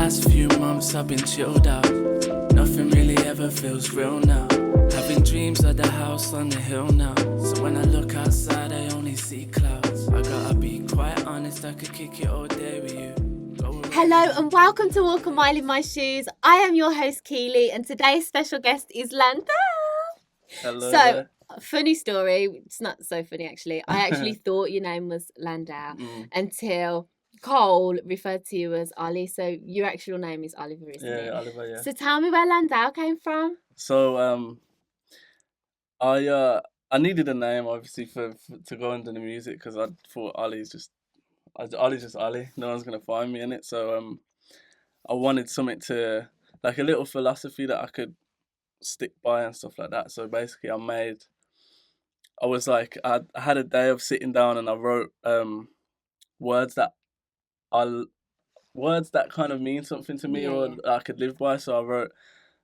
last few months I've been chilled out. Nothing really ever feels real now. Having dreams of the house on the hill now. So when I look outside I only see clouds. I gotta be quite honest, I could kick it all day with you. Hello and welcome to Walk a Mile in My Shoes. I am your host Keely and today's special guest is Landau. Hello. So, funny story. It's not so funny actually. I actually thought your name was Landau until Cole referred to you as Ollie. So your actual name is Oliver, isn't it? Yeah, Oliver, yeah. So tell me where Landau came from. So I needed a name obviously for to go into the music because I thought Ollie's just Ollie. No one's gonna find me in it. So I wanted something to like a little philosophy that I could stick by and stuff like that. So basically, I had a day of sitting down and I wrote words that kind of mean something to me or I could live by. So I wrote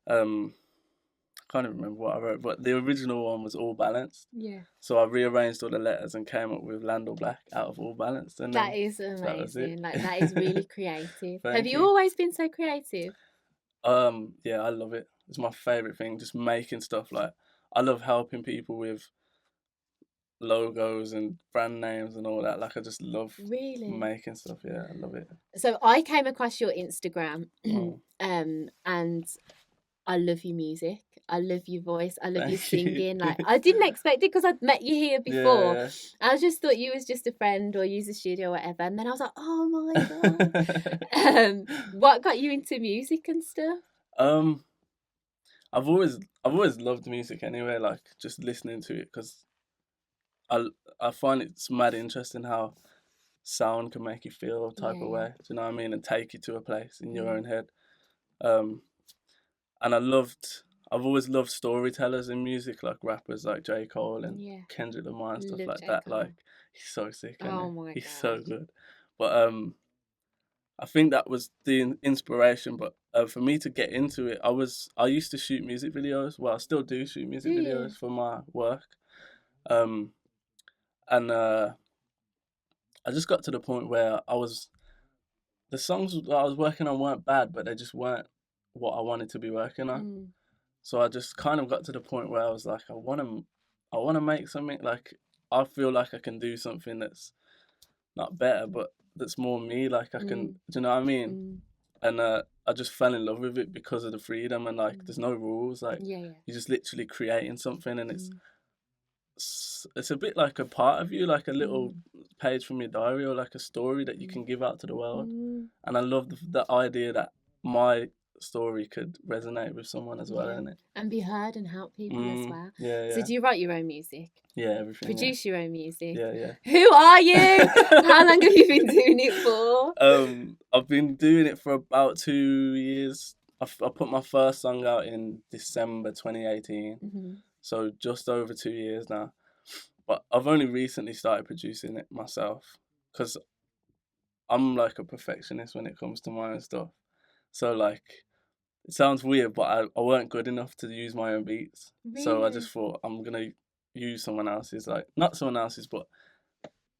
I can't even remember what I wrote, but the original one was All Balanced. Yeah. So I rearranged all the letters and came up with Landau Black out of All Balanced. And that is amazing. That is really creative. Have you always been so creative? Yeah, I love it. It's my favourite thing, just making stuff. Like I love helping people with logos and brand names and all that. Like I just love making stuff. Yeah, I love it. So I came across your Instagram and I love your music. I love your voice. I love your singing. Like I didn't expect it because I'd met you here before. Yeah. I just thought you was just a friend or use a studio or whatever. And then I was like, oh my god. What got you into music and stuff? I've always loved music anyway. Like just listening to it because I find it's mad interesting how sound can make you feel a type of way. Do you know what I mean? And take you to a place in your own head. And I've always loved storytellers in music, like rappers like J. Cole and Kendrick Lamar and stuff like that. Cole. Like he's so sick, he's so good. But I think that was the inspiration. But for me to get into it, I used to shoot music videos. Well, I still do shoot music videos for my work. And I just got to the point where the songs that I was working on weren't bad, but they just weren't what I wanted to be working on. So I just kind of got to the point where I was like, I want to make something. Like I feel like I can do something that's not better, but that's more me. Like I can, do you know what I mean? And I just fell in love with it because of the freedom and like there's no rules. Like you're just literally creating something, and it's a bit like a part of you, like a little page from your diary or like a story that you can give out to the world. And I love the idea that my story could resonate with someone as well, isn't it? And be heard and help people as well. Yeah. So do you write your own music? Yeah, everything. Produce your own music? Yeah. Who are you? How long have you been doing it for? I've been doing it for about 2 years. I put my first song out in December 2018. So just over 2 years now. But I've only recently started producing it myself because I'm like a perfectionist when it comes to my own stuff. So like, it sounds weird, but I weren't good enough to use my own beats. Really? So I just thought I'm going to use someone else's, like, not someone else's, but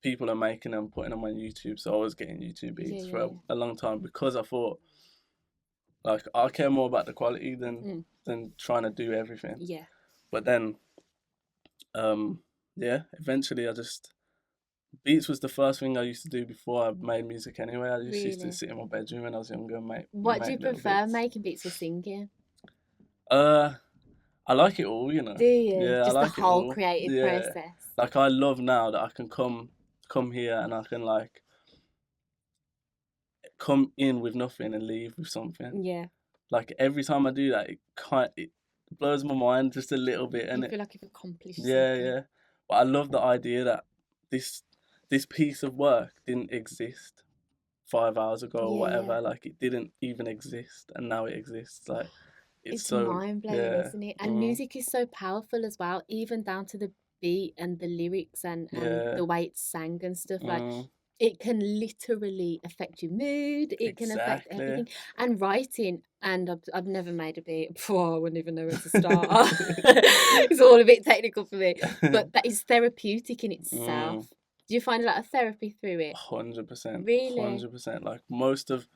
people are making them, putting them on YouTube. So I was getting YouTube beats for a long time because I thought, like, I care more about the quality than trying to do everything. Yeah. But then, eventually beats was the first thing I used to do before I made music anyway. I just used to sit in my bedroom when I was younger and make. What do you prefer, making beats or singing? I like it all, you know. Do you? Yeah, just I like the whole creative process. Like I love now that I can come here and I can like come in with nothing and leave with something. Yeah. Like every time I do that, it blows my mind just a little bit, and you feel like you've accomplished something. Yeah. But I love the idea that this piece of work didn't exist 5 hours ago or whatever. Like it didn't even exist, and now it exists. Like it's so mind-blowing, isn't it? And music is so powerful as well, even down to the beat and the lyrics and the way it's sang and stuff. Like it can literally affect your mood. It can affect everything. And writing, and I've never made a beat before. I wouldn't even know where to start. It's all a bit technical for me, but that is therapeutic in itself. Do you find a lot of therapy through it? 100%. Really? 100%. Like most of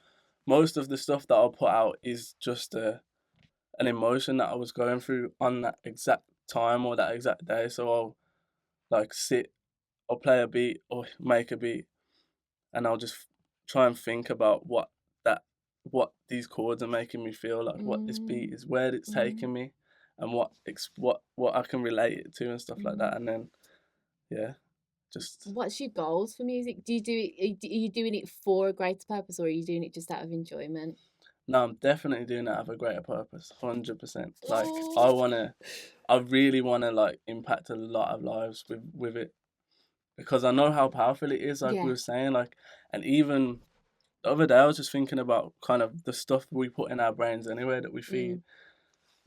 most of the stuff that I'll put out is just an emotion that I was going through on that exact time or that exact day. So I'll like sit or play a beat or make a beat, and I'll just try and think about what these chords are making me feel like, what this beat is, where it's taking me, and what I can relate it to and stuff like that. And then just. What's your goals for music? Do you do it? Are you doing it for a greater purpose, or are you doing it just out of enjoyment? No, I'm definitely doing it out of a greater purpose, 100%. Like I really wanna like impact a lot of lives with it, because I know how powerful it is. Like we were saying, like, and even the other day I was just thinking about kind of the stuff we put in our brains anyway that we feed.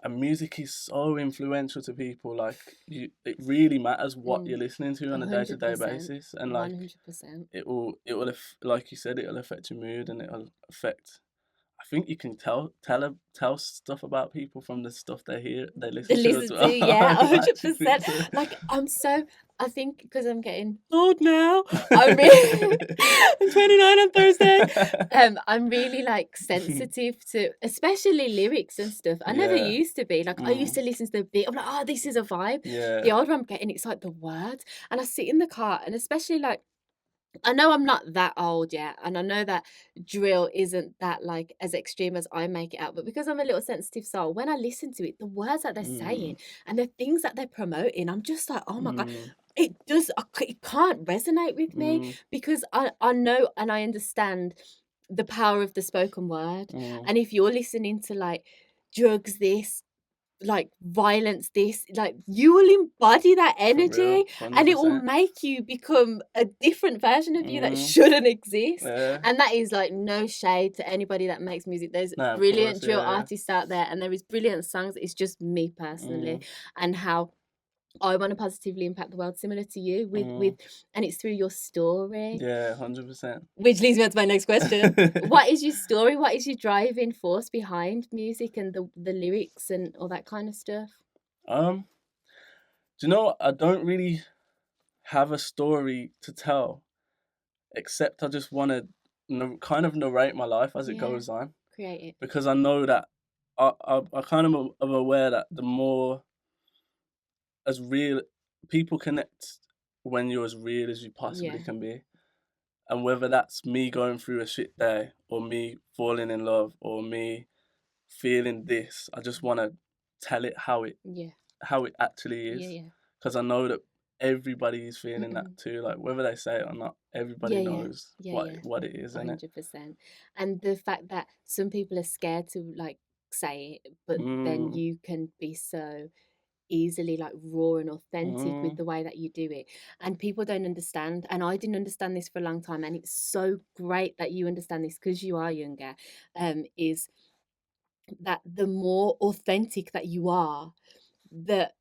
And music is so influential to people. Like it really matters what you're listening to on a day-to-day basis, and like 100%. it will like you said, it'll affect your mood, and it'll affect. I think you can tell stuff about people from the stuff they listen to as well. Yeah, 100%. Like I think because I'm getting old now. I'm 29 on Thursday. I'm really like sensitive to, especially lyrics and stuff. I never used to be. Like I used to listen to the beat. I'm like, oh, this is a vibe. Yeah. The older I'm getting, it's like the words. And I sit in the car, and especially like, I know I'm not that old yet, and I know that drill isn't that like as extreme as I make it out, but because I'm a little sensitive soul, when I listen to it, the words that they're saying and the things that they're promoting, I'm just like, oh my God, it can't resonate with me, because I know and I understand the power of the spoken word. And if you're listening to like drugs, this, like violence, this, like you will embody that energy, and it will make you become a different version of you that shouldn't exist. And that is like no shade to anybody that makes music. There's brilliant drill artists out there, and there is brilliant songs. It's just me personally and how I want to positively impact the world, similar to you, with and it's through your story. Yeah, 100%. Which leads me on to my next question. What is your story? What is your driving force behind music and the lyrics and all that kind of stuff? Do you know what? I don't really have a story to tell, except I just want to kind of narrate my life as it goes on. Create it. Because I know that I kind of am aware that the more as real people connect when you're as real as you possibly can be. And whether that's me going through a shit day, or me falling in love, or me feeling this, I just want to tell it how it actually is. Because I know that everybody is feeling that too. Like whether they say it or not, everybody knows what it is, 100%. And the fact that some people are scared to like say it, but then you can be so easily like raw and authentic with the way that you do it, and people don't understand, and I didn't understand this for a long time, and it's so great that you understand this because you are younger, is that the more authentic that you are, the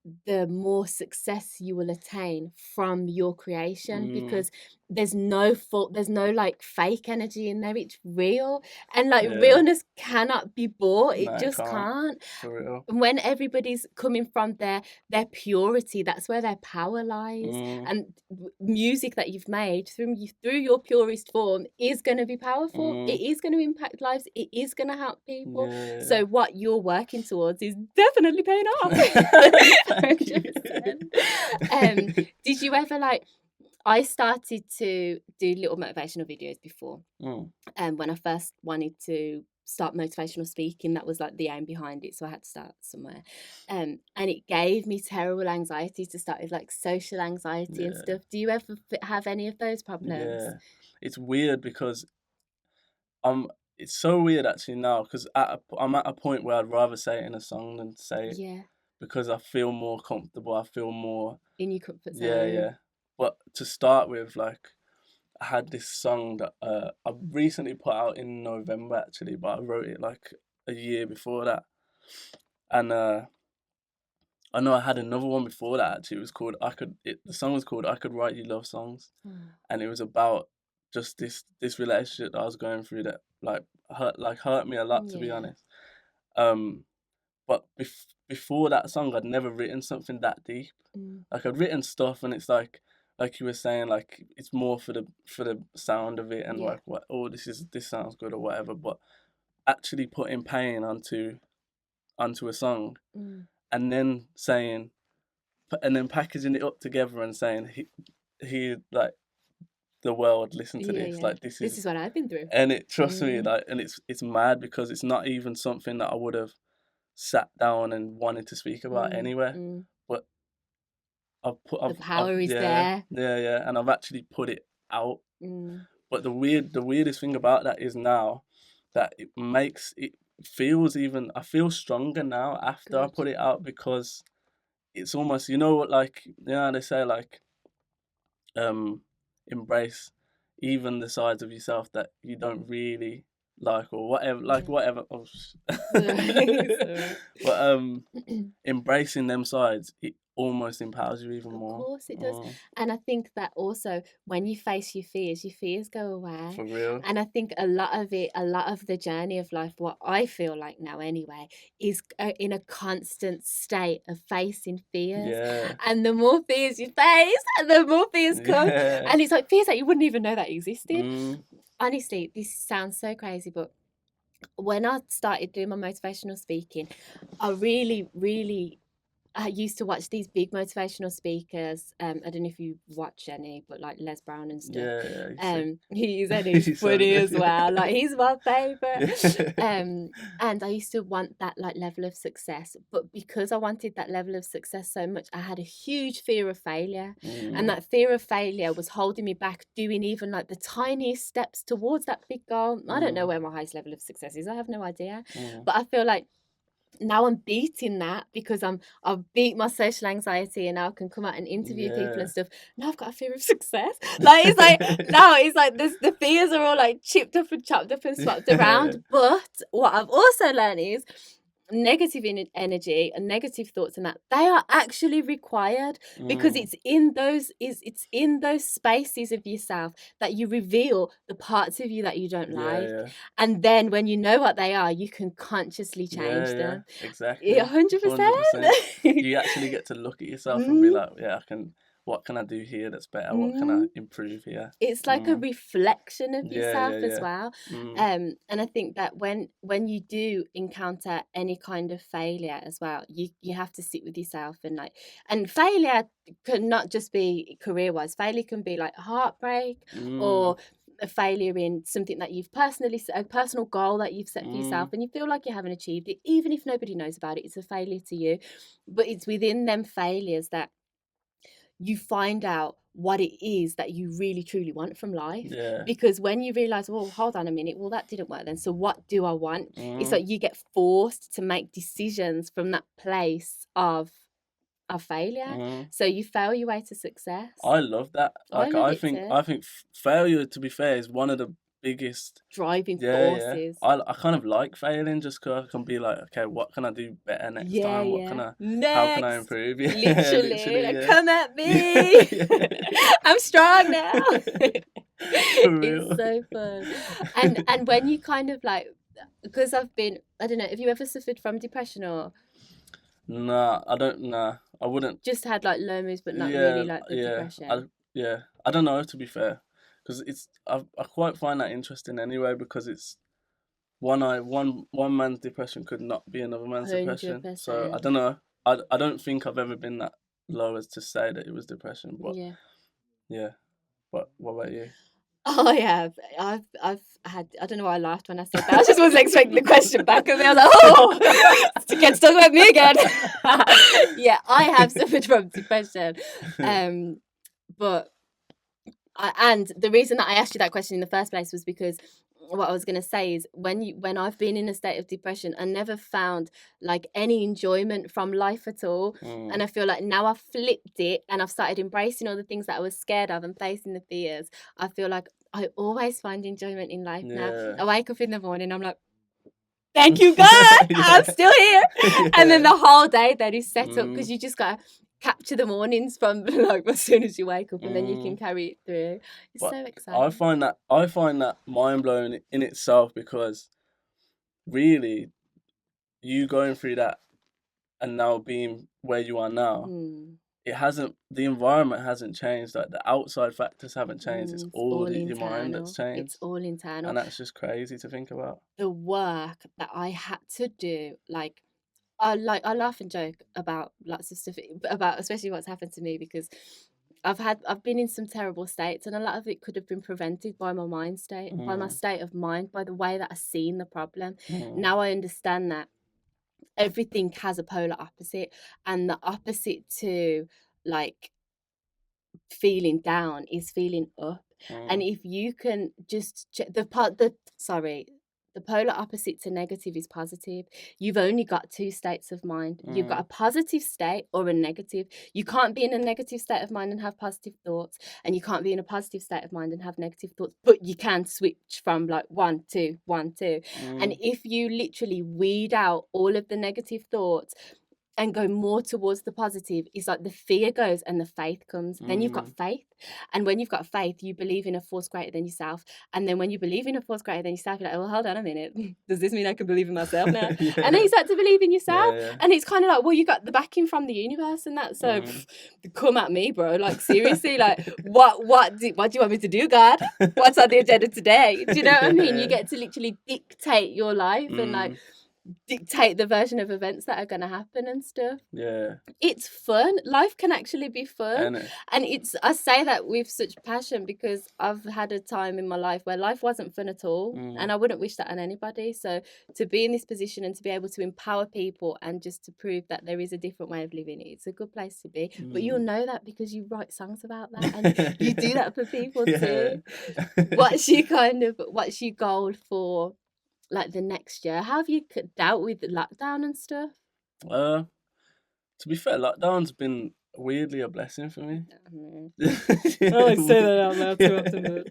more success you will attain from your creation, because there's no fault, there's no like fake energy in there. It's real, and like realness cannot be bought. It just can't. For real. When everybody's coming from their purity, that's where their power lies. And music that you've made through your purest form is going to be powerful. It is going to impact lives. It is going to help people. So what you're working towards is definitely paying off. 100%. Did you ever like? I started to do little motivational videos before, when I first wanted to start motivational speaking. That was like the aim behind it, so I had to start somewhere, and it gave me terrible anxiety to start with, like social anxiety and stuff. Do you ever have any of those problems? Yeah, it's weird because it's so weird actually now, because I'm at a point where I'd rather say it in a song than say it, because I feel more comfortable. I feel more in your comfort zone. Yeah. But to start with, like, I had this song that I recently put out in November actually, but I wrote it like a year before that. And I know I had another one before that actually. It was called the song was called I Could Write You Love Songs. And it was about just this relationship that I was going through that hurt me a lot, to be honest. But before that song, I'd never written something that deep. Like I'd written stuff, and it's like you were saying, like it's more for the sound of it, and like this sounds good or whatever. But actually putting pain onto a song, and then saying, and then packaging it up together and saying he like, the world, listen to this. Like this is what I've been through. And it, trust me, like, and it's mad because it's not even something that I would have sat down and wanted to speak about anyway. But the power is there. Yeah, and I've actually put it out. But the weirdest thing about that is now that it feels even, I feel stronger now after I put it out, because it's almost, you know what, like, they say, like, embrace even the sides of yourself that you don't really like, or whatever, like whatever. Oh, but embracing them sides, it almost empowers you even more. Of course it does. And I think that also when you face your fears go away. For real. And I think a lot of the journey of life, what I feel like now anyway, is in a constant state of facing fears. Yeah. And the more fears you face, the more fears come. Yeah. And it's like fears that you wouldn't even know that existed. Honestly, this sounds so crazy, but when I started doing my motivational speaking, I really I used to watch these big motivational speakers. I don't know if you watch any, but like Les Brown and stuff. Yeah. He's funny as well. Like, he's my favourite. And I used to want that like level of success, but because I wanted that level of success so much, I had a huge fear of failure, and that fear of failure was holding me back doing even like the tiniest steps towards that big goal. I don't know where my highest level of success is. I have no idea, but I feel like now I'm beating that because I've beat my social anxiety, and now I can come out and interview people and stuff. Now I've got a fear of success. Like, it's like now it's like the fears are all like chipped up and chopped up and swapped around. But what I've also learned is negative energy and negative thoughts, and that they are actually required, because it's in those spaces of yourself that you reveal the parts of you that you don't like. And then when you know what they are, you can consciously change them. Exactly. 100%. You actually get to look at yourself and be like, what can I do here that's better? What can I improve here? It's like a reflection of yourself as well. And I think that when you do encounter any kind of failure as well, you have to sit with yourself and failure can not just be career-wise. Failure can be like heartbreak or a failure in something that you've a personal goal that you've set for yourself, and you feel like you haven't achieved it. Even if nobody knows about it, it's a failure to you. But it's within them failures that you find out what it is that you really truly want from life. Because when you realize, well, hold on a minute, well, that didn't work then, so what do I want? It's like you get forced to make decisions from that place of failure. So you fail your way to success. I love that. Like, I think failure, to be fair, is one of the biggest driving forces. I kind of like failing, just because I can be like, okay, what can I do better next time? How can I improve? Literally, come at me. I'm strong now. It's so fun. And when you kind of like, because I don't know, have you ever suffered from depression or? Nah, I don't. Nah, I wouldn't. Just had like low moods, but not really like the depression. I don't know, to be fair. Because I quite find that interesting anyway, because it's one man's depression could not be another man's 100%. Depression. So I don't know. I don't think I've ever been that low as to say that it was depression. But yeah. But what about you? Oh, I have. I've had. I don't know why I laughed when I said that. I just wasn't expecting the question back of me. I was like, oh, it's talking about me again. Yeah, I have suffered from depression, but. And the reason that I asked you that question in the first place was because what I was going to say is when I've been in a state of depression, I never found like any enjoyment from life at all. And I feel like now I've flipped it and I've started embracing all the things that I was scared of and facing the fears. I feel like I always find enjoyment in life now. I wake up in the morning, I'm like, thank you, God, I'm still here. And then the whole day that is set up, because you just got to capture the mornings from like as soon as you wake up, and then you can carry it through. It's so exciting. I find that mind blowing in itself, because really, you going through that and now being where you are now, the environment hasn't changed, like the outside factors haven't changed. It's all your mind that's changed. It's all internal. And that's just crazy to think about. The work that I had to do, I laugh and joke about lots of stuff, about especially what's happened to me, because I've been in some terrible states, and a lot of it could have been prevented by my mind state, by my state of mind, by the way that I've seen the problem. Now I understand that everything has a polar opposite, and the opposite to like feeling down is feeling up. And if you can just the polar opposite to negative is positive. You've only got two states of mind. You've got a positive state or a negative. You can't be in a negative state of mind and have positive thoughts, and you can't be in a positive state of mind and have negative thoughts, but you can switch from like 1, 2, 1, 2. And if you literally weed out all of the negative thoughts and go more towards the positive, it's like the fear goes and the faith comes. Then you've got faith. And when you've got faith, you believe in a force greater than yourself. And then when you believe in a force greater than yourself, you're like, well, hold on a minute. Does this mean I can believe in myself now? And then you start to believe in yourself. And it's kind of like, well, you got the backing from the universe and that. So come at me, bro. Like, seriously, like, what do you want me to do, God? What's on the agenda today? Do you know what I mean? You get to literally dictate your life and like, dictate the version of events that are going to happen and stuff. It's fun. Life can actually be fun. And I say that with such passion because I've had a time in my life where life wasn't fun at all, and I wouldn't wish that on anybody. So to be in this position and to be able to empower people and just to prove that there is a different way of living, it's a good place to be. But you'll know that because you write songs about that and you do that for people too. What's your goal for like the next year? How have you dealt with the lockdown and stuff? To be fair, lockdown's been weirdly a blessing for me. I always say that out loud too often. But...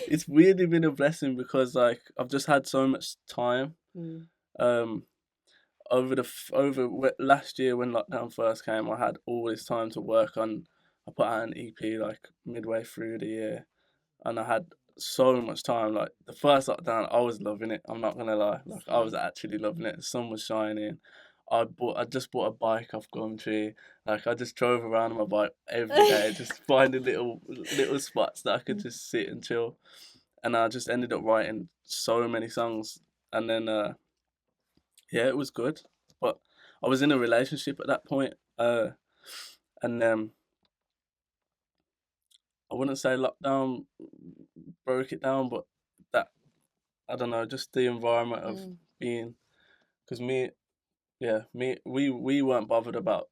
it's weirdly been a blessing because like I've just had so much time. Over last year when lockdown first came, I had all this time to work on. I put out an EP like midway through the year, and I had so much time. Like the first lockdown, I was loving it. I'm not gonna lie. Like I was actually loving it. The sun was shining. I just bought a bike off Gumtree. Like I just drove around on my bike every day, just finding little spots that I could just sit and chill. And I just ended up writing so many songs. And then it was good. But I was in a relationship at that point. And I wouldn't say lockdown broke it down, but that, I don't know, just the environment of being, because we weren't bothered about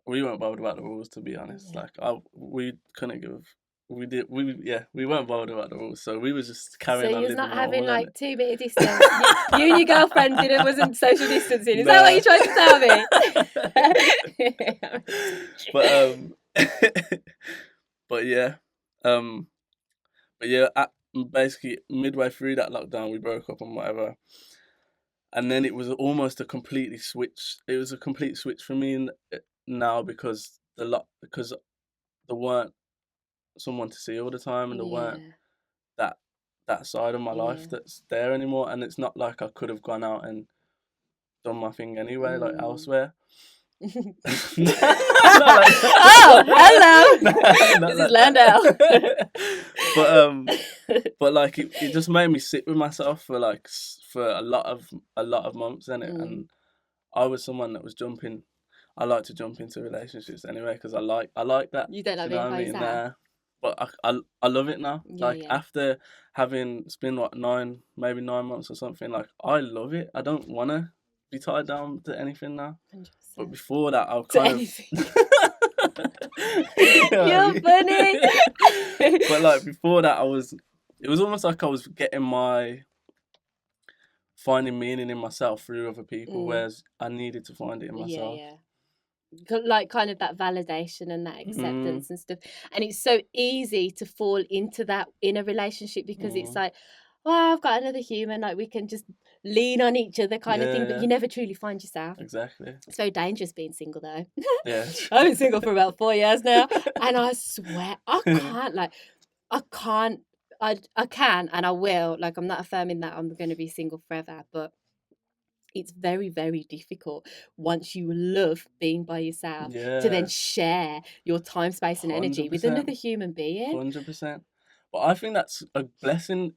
the rules, to be honest. Like we weren't bothered about the rules, so we were just carrying on. So you're not having like 2 meter distance. you and your girlfriend wasn't social distancing. Is that what you're trying to tell me? But basically midway through that lockdown, we broke up and whatever. And then it was almost a complete switch. It was a complete switch for me now because there weren't someone to see all the time, and there weren't that side of my life that's there anymore. And it's not like I could have gone out and done my thing anyway, like elsewhere. Hello. This is Landau. But like it just made me sit with myself for a lot of months, and I was someone that was jumping. I like to jump into relationships anyway because I like that. You don't like being by yourself. But I love it now. After having it's been like 9 months or something, like I love it. I don't want to be tied down to anything now. 100%. But before that, I'll kind of. You're funny. But like before that, it was almost like I was finding meaning in myself through other people, whereas I needed to find it in myself. Like kind of that validation and that acceptance and stuff. And it's so easy to fall into that in a relationship because it's like, well, I've got another human, like we can just lean on each other kind of thing, but you never truly find yourself. Exactly. It's very dangerous being single though. Yeah. I've been single for about 4 years now, and I swear I can and I will. Like I'm not affirming that I'm going to be single forever, but it's very, very difficult once you love being by yourself to then share your time, space, and energy with another human being. 100%. But I think that's a blessing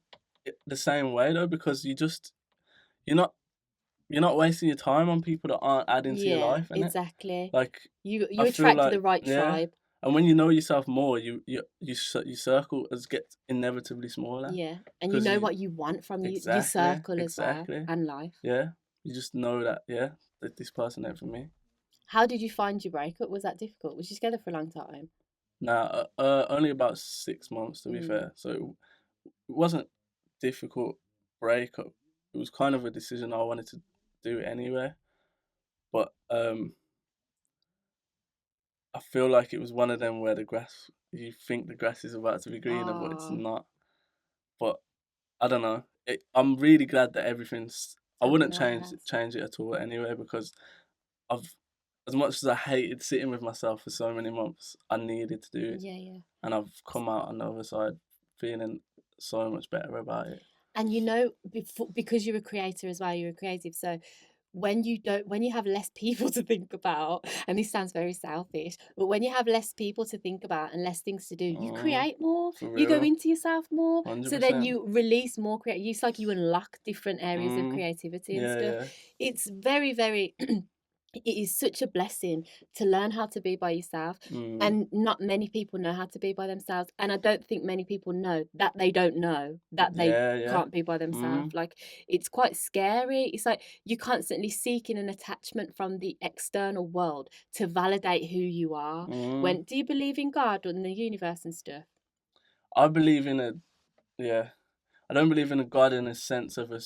the same way though, because you're not wasting your time on people that aren't adding to your life, innit? Exactly. Like you attract the right tribe. And when you know yourself more, your circle gets inevitably smaller. Yeah, and you know what you want from your circle as well, and life. Yeah, you just know that that this person ain't for me. How did you find your breakup? Was that difficult? Was you together for a long time? Nah, only about 6 months to be fair. So it wasn't difficult breakup. It was kind of a decision I wanted to do anyway. But I feel like it was one of them where you think the grass is about to be greener, but it's not. But I don't know. I'm really glad that I wouldn't change it at all anyway, because as much as I hated sitting with myself for so many months, I needed to do it. Yeah. And I've come out on the other side feeling so much better about it. And because you're a creator as well, you're a creative, so when you have less people to think about, and this sounds very selfish, but when you have less people to think about and less things to do, you create more, you go into yourself more. 100%. So then you release more it's like you unlock different areas of creativity and stuff. It's very, very it is such a blessing to learn how to be by yourself, and not many people know how to be by themselves, and I don't think many people know that they don't know that they can't be by themselves. Like, it's quite scary. It's like you're constantly seeking an attachment from the external world to validate who you are. Do you believe in God or in the universe and stuff? I believe in I don't believe in a God in a sense of a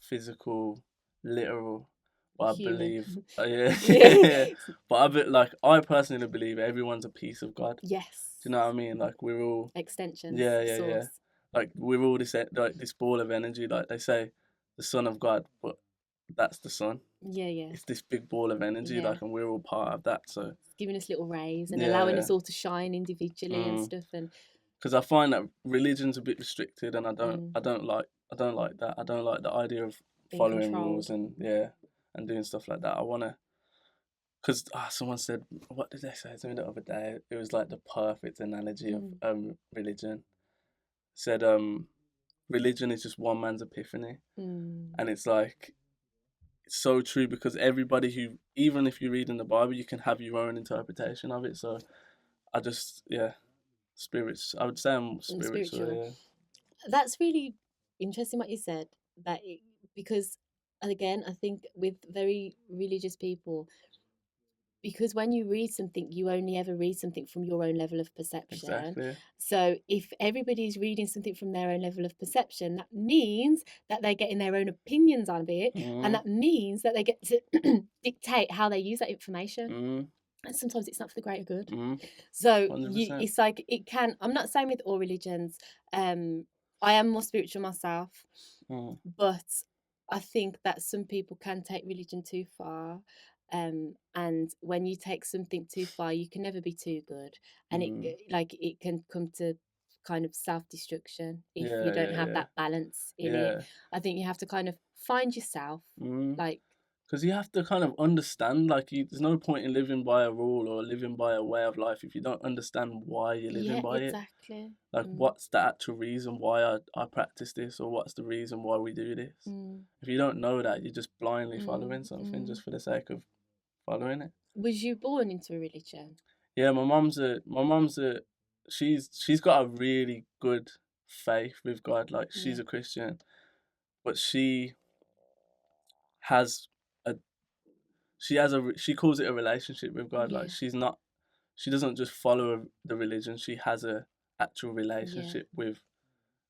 physical, literal. But I believe, But I personally believe everyone's a piece of God. Yes. Do you know what I mean? Like, we're all extensions. Yeah. Like, we're all this ball of energy. Like they say, the Son of God, but that's the sun. Yeah. It's this big ball of energy, like, and we're all part of that. So it's giving us little rays and allowing us all to shine individually and stuff. And because I find that religion's a bit restricted, and I don't like that. I don't like the idea of following rules and doing stuff like that. I wanna, because someone said, what did they say to me the other day? It was like the perfect analogy of religion. Said religion is just one man's epiphany, and it's like, it's so true, because everybody even if you read in the Bible, you can have your own interpretation of it. So I just spirits. I would say I'm spiritual. Yeah. That's really interesting what you said. Because again, I think with very religious people, because when you read something, you only ever read something from your own level of perception. Exactly. So if everybody's reading something from their own level of perception, that means that they're getting their own opinions on it, and that means that they get to dictate how they use that information. And sometimes it's not for the greater good. So it's like, it can. I'm not saying with all religions. I am more spiritual myself, but I think that some people can take religion too far. And when you take something too far, you can never be too good, and it can come to kind of self-destruction if you don't have that balance in it. I think you have to kind of find yourself, like, because you have to kind of understand, like, there's no point in living by a rule or living by a way of life if you don't understand why you're living by it. Like, what's the actual reason why I practice this, or what's the reason why we do this? If you don't know that, you're just blindly following something just for the sake of following it. Was you born into a religion? Yeah, my mom's she's got a really good faith with God. Like, she's a Christian, but she calls it a relationship with God. Like, she doesn't just follow the religion. She has a actual relationship with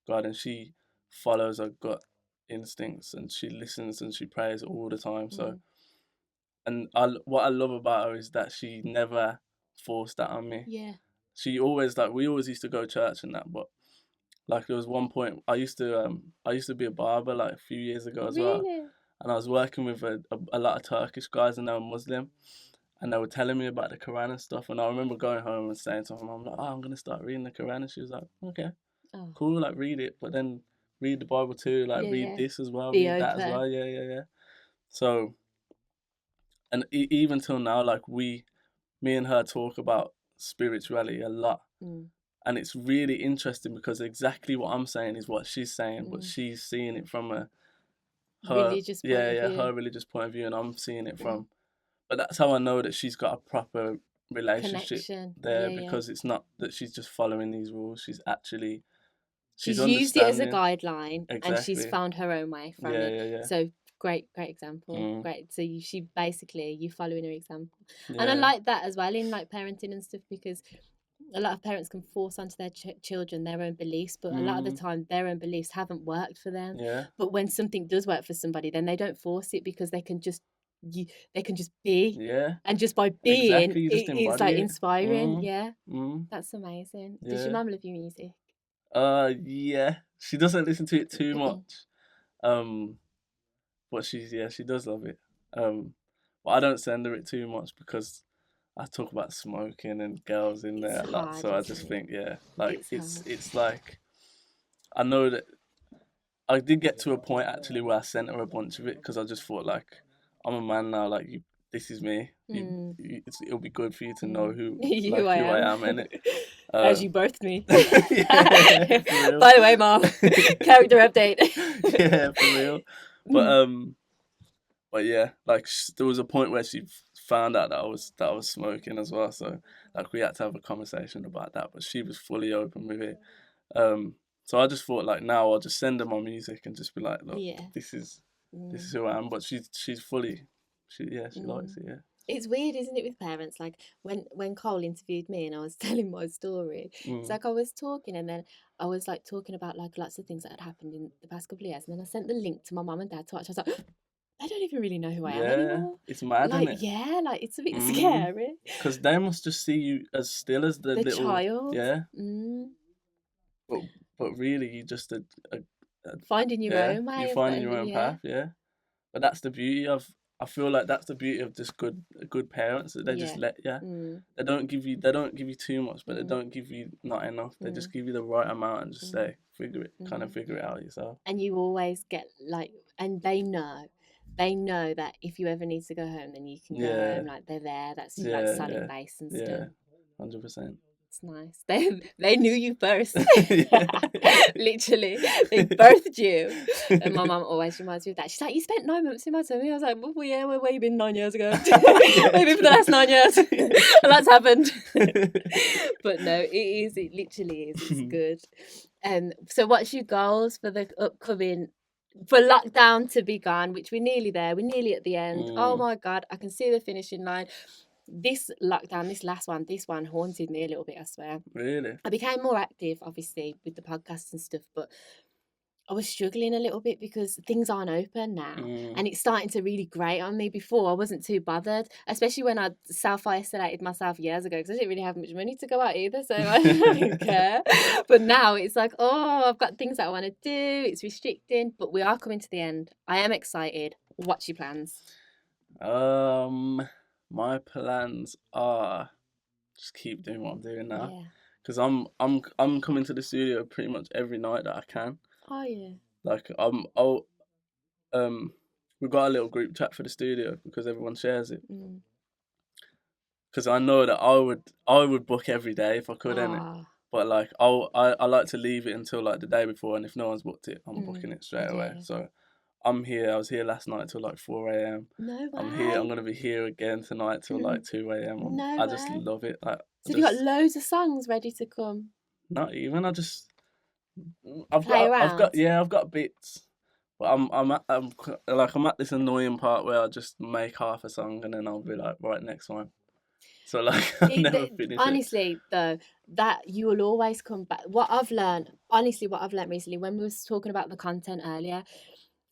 God, and she follows her gut instincts, and she listens and she prays all the time. So, and what I love about her is that she never forced that on me. Yeah. She always, like, we always used to go to church and that, but like, there was one point I used to be a barber, like, a few years ago as well. And I was working with a lot of Turkish guys, and they were Muslim, and they were telling me about the Quran and stuff. And I remember going home and saying to my mum, like, I'm going to start reading the Quran. And she was like, okay, cool, like, read it, but then read the Bible too, like, read this as well, read that as well, yeah. So, and even till now, like me and her talk about spirituality a lot. And it's really interesting because exactly what I'm saying is what she's saying, but she's seeing it from her religious point of view. her religious point of view, and I'm seeing it from. But that's how I know that she's got a proper relationship there, because it's not that she's just following these rules. She's actually she's used it as a guideline, and she's found her own way from it. So great example. Great. So she basically, you following her example, and I like that as well in like parenting and stuff, because a lot of parents can force onto their children their own beliefs, but a lot of the time their own beliefs haven't worked for them. But when something does work for somebody, then they don't force it, because they can just be, and just by being, it's like inspiring. That's amazing. Does your mum love your music? Yeah, she doesn't listen to it too much, but she does love it. But I don't send her it too much because I talk about smoking and girls in there a lot, so I just think like it's like, I know that I did get to a point actually where I sent her a bunch of it, because I just thought, like, I'm a man now, like, this is me. It'll be good for you to know who I am, innit? As you birthed me. By the way, Mom, character update. Yeah, for real. But yeah, like there was a point where she found out that I was smoking as well, so like we had to have a conversation about that. But she was fully open with it. So I just thought, like, now I'll just send her my music and just be like, look, this is who I am. But she's fully, she likes it. Yeah. It's weird, isn't it, with parents? Like when Cole interviewed me and I was telling my story, it's like I was talking, and then I was like talking about like lots of things that had happened in the past couple of years, and then I sent the link to my mum and dad to watch. I was like, I don't even really know who I am anymore. It's mad, like, isn't it? Yeah, like it's a bit scary. Because they must just see you as still as the little child. Yeah. But really, you just finding your own way. You're finding your own path, But that's the beauty of. I feel like that's the beauty of just good parents, that they just let They don't give you too much, but they don't give you not enough. They just give you the right amount and just say, figure it out yourself. And you always get like, and they know that if you ever need to go home, then you can go home. Like they're there. That's like solid base and stuff. 100%. It's nice. They knew you first. Literally, they birthed you. And my mum always reminds me of that. She's like, you spent 9 months in my tummy. I was like, well, yeah, where you been 9 years ago? Maybe for the last 9 years. And that's happened. But no, it literally is. It's good. So what's your goals for the upcoming, for lockdown to be gone, which we're nearly there. We're nearly at the end. Oh my God, I can see the finishing line. This lockdown, this one haunted me a little bit, I swear. Really? I became more active, obviously, with the podcast and stuff, but I was struggling a little bit because things aren't open now. And it's starting to really grate on me. Before, I wasn't too bothered, especially when I self-isolated myself years ago, because I didn't really have much money to go out either, so I didn't care. But now it's like, oh, I've got things that I want to do. It's restricting, but we are coming to the end. I am excited. What's your plans? My plans are just keep doing what I'm doing now, because I'm coming to the studio pretty much every night that I can. Oh yeah. Like we've got a little group chat for the studio because everyone shares it. Because I know that I would book every day if I could, innit? But like I like to leave it until like the day before, and if no one's booked it, I'm booking it straight away. So I'm here. I was here last night till like 4 a.m. No way. I'm here. I'm gonna be here again tonight till like 2 a.m. I just love it. Like, so you got loads of songs ready to come? Not even. I've got bits, but I'm at this annoying part where I just make half a song and then I'll be like, right, next one. So like I'll never finish it. Honestly, though, that you will always come back. What I've learned recently, when we was talking about the content earlier,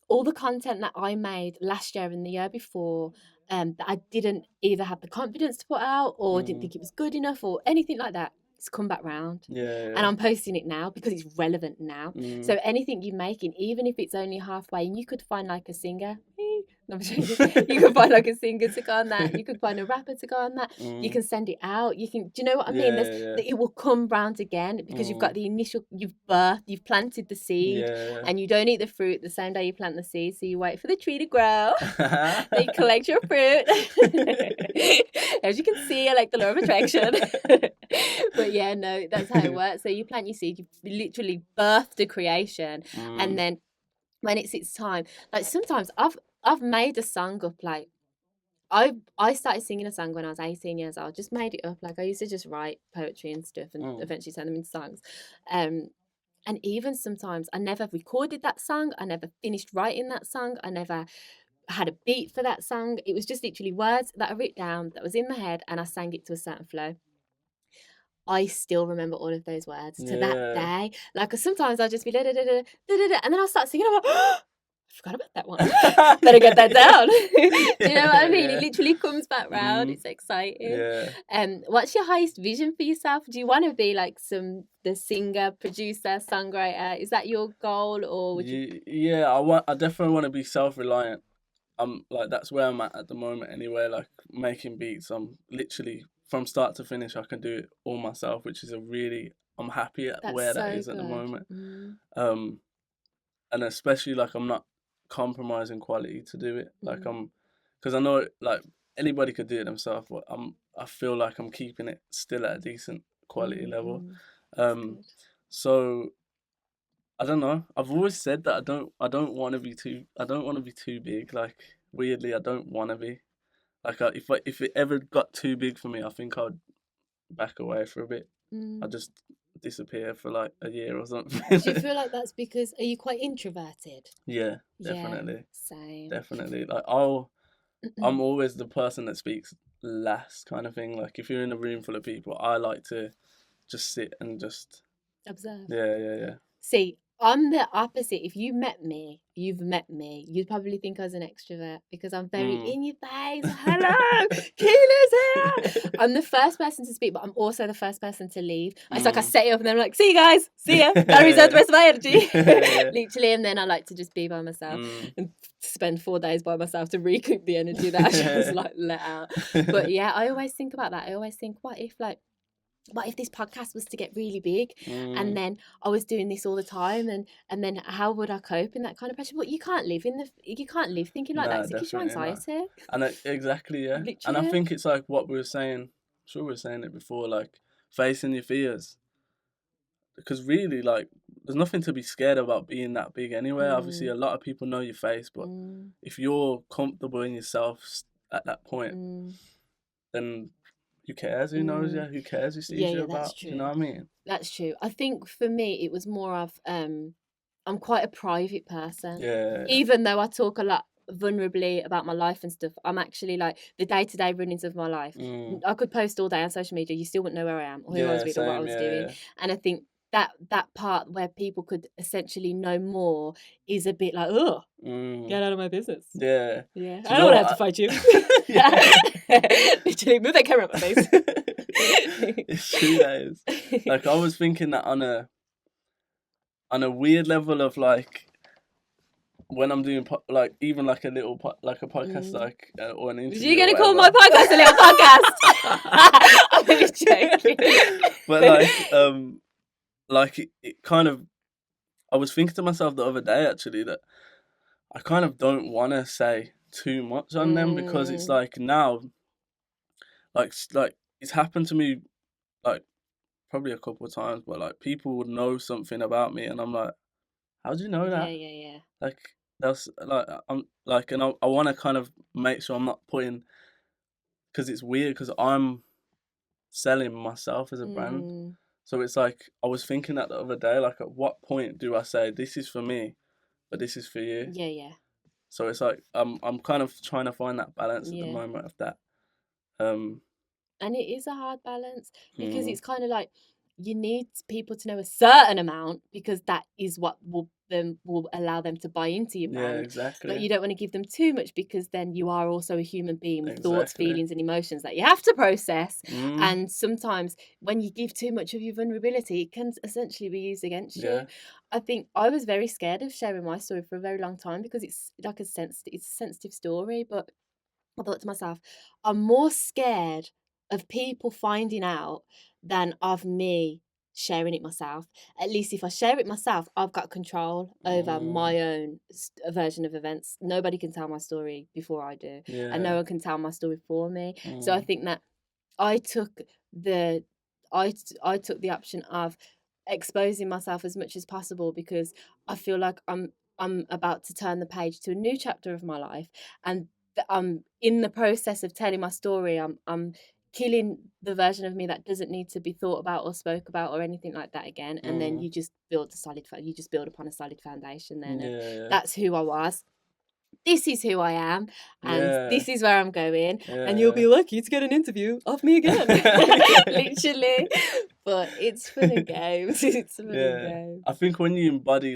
all the content that I made last year and the year before, that I didn't either have the confidence to put out or didn't think it was good enough or anything like that, it's come back round. And I'm posting it now because it's relevant now. So anything you're making, even if it's only halfway, and you could find like a singer, I'm joking. You can find like a singer to go on that. You can find a rapper to go on that. You can send it out. You can. Do you know what I mean? That it will come round again because you've got the initial. You've planted the seed, and you don't eat the fruit the same day you plant the seed. So you wait for the tree to grow. Then you collect your fruit. As you can see, I like the law of attraction. But yeah, no, that's how it works. So you plant your seed. You literally birthed a creation, and then when it's its time, like sometimes I've made a song up. Like I started singing a song when I was 18 years old. Just made it up. Like I used to just write poetry and stuff, and eventually turn them into songs. And even sometimes I never recorded that song. I never finished writing that song. I never had a beat for that song. It was just literally words that I wrote down that was in my head, and I sang it to a certain flow. I still remember all of those words to that day. Like, sometimes I'll just be da da da da da da, and then I'll start singing. I'm like, oh, I forgot about that one. Better get that down. Do you know what I mean? It literally comes back round. It's exciting. What's your highest vision for yourself? Do you want to be like the singer, producer, songwriter? Is that your goal, or would you? Yeah, I definitely want to be self-reliant. Like, that's where I'm at the moment anyway. Like, making beats, I'm literally from start to finish, I can do it all myself, which is I'm happy at where that is at the moment. And especially, like, I'm not compromising quality to do it. Like, because I know, like, anybody could do it themselves, but I feel like I'm keeping it still at a decent quality level. So I don't know. I've always said that I don't want to be too big. Like, weirdly, I don't want to be. Like, if it ever got too big for me, I think I'd back away for a bit. I'd just disappear for like a year or something. Do you feel like that's because, are you quite introverted? Yeah, definitely. Same. Definitely. Like, I'm always the person that speaks last, kind of thing. Like, if you're in a room full of people, I like to just sit and just observe. Yeah. See, I'm the opposite. If you've met me, you'd probably think I was an extrovert because I'm very in your face. Hello, Keela's here. I'm the first person to speak, but I'm also the first person to leave. It's like I set it up and then I'm like, see you guys, see ya. I reserve the rest of my energy. Literally, and then I like to just be by myself and spend 4 days by myself to recoup the energy that I just like let out. But yeah, I always think about that. I always think, what if this podcast was to get really big and then I was doing this all the time and then how would I cope in that kind of pressure? But you can't live thinking like that, because it gives you anxiety. Not. And exactly, yeah. Literally. And I think it's like what we were saying, I'm sure we were saying it before, like facing your fears. Because really, like, there's nothing to be scared about being that big anyway. Obviously, a lot of people know your face, but if you're comfortable in yourself at that point, then who cares? Who knows you? Who cares who sees you about? Do you know what I mean? That's true. I think for me, it was more of, I'm quite a private person. Yeah. Even though I talk a lot vulnerably about my life and stuff, I'm actually like the day-to-day runnings of my life. I could post all day on social media, you still wouldn't know where I am or who I was with or what I was doing. Yeah. And I think that part where people could essentially know more is a bit like, oh, get out of my business. Yeah. I don't want to have to fight you. Literally, move that camera up my face. It's true, that is. Like, I was thinking that on a weird level of, like, when I'm doing like even like a little like a podcast like or an interview. You're gonna call my podcast a little podcast? I'm really joking. But like it kind of, I was thinking to myself the other day actually that I kind of don't want to say too much on them, because it's like now, like it's happened to me like probably a couple of times, but like people would know something about me and I'm like, how do you know that? Yeah. Like, that's like, I'm like, and I want to kind of make sure I'm not putting, because it's weird because I'm selling myself as a brand. So it's like, I was thinking that the other day, like, at what point do I say this is for me, but this is for you? Yeah. So it's like I'm kind of trying to find that balance at the moment of that. And it is a hard balance because it's kind of like you need people to know a certain amount, because that is what will allow them to buy into your brand. Yeah, exactly. But you don't want to give them too much, because then you are also a human being with thoughts, feelings and emotions that you have to process. And sometimes when you give too much of your vulnerability, it can essentially be used against you. I think I was very scared of sharing my story for a very long time, because it's like it's a sensitive story. But I thought to myself, I'm more scared of people finding out than of me sharing it myself. At least if I share it myself, I've got control over my own version of events. Nobody can tell my story before I do, and no one can tell my story for me. So I think that I took the option of exposing myself as much as possible, because I feel like I'm about to turn the page to a new chapter of my life, and I'm in the process of telling my story. I'm killing the version of me that doesn't need to be thought about or spoke about or anything like that again. And then you just build upon a solid foundation then. That's who I was. This is who I am, and this is where I'm going, and you'll be lucky to get an interview of me again. Literally. But it's fun and games. It's fun and games. I think when you embody